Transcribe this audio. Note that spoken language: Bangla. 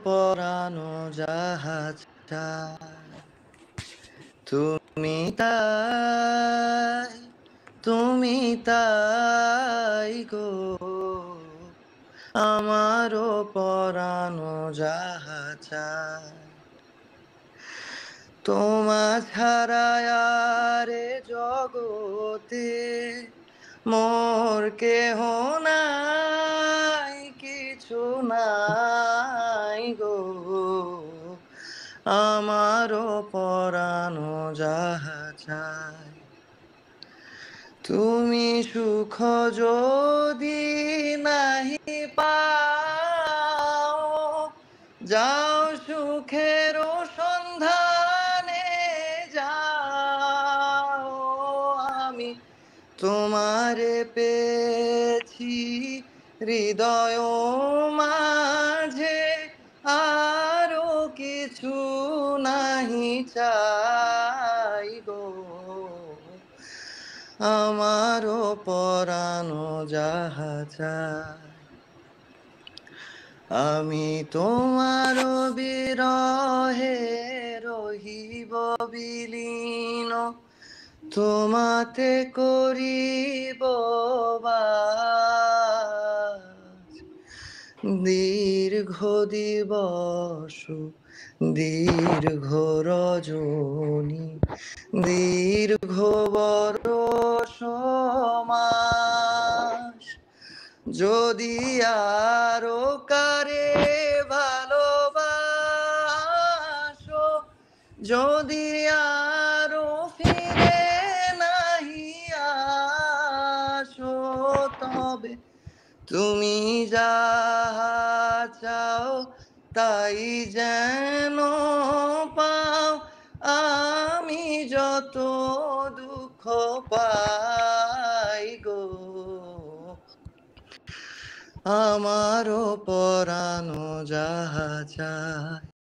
পরানো যাহা চায় তুমি তাই, তুমি তাই গো, আমারও পরানো যাহা চায় তোমা ছাড়া আর এ জগতে মোর কেহ নাই, কিছু নাই গো, আমারও পরানো যাহা চায় তুমি সুখ যদি নাহি পাও, যাও সুখের সন্ধানে যাও, আমি তোমারে পেয়েছি হৃদয় মাঝে, আরো কিছু নাহি চাই গো, আমারও পরানো যাহা চায় আমি তোমার বিরহে রহিব বিলীন, তোমাতে করিব বাস, দীর্ঘ দিবস দীর্ঘ রজনী, দীর্ঘ বরষ মাস, যদি আরো কারে ভালোবাসো, যদি আরো ফিরে নাহি আসো, তবে তুমি যাহা চাও তাই যেন পাও, আমি যত দুঃখ পাই গো, আমারও পরানো যাহা চায়।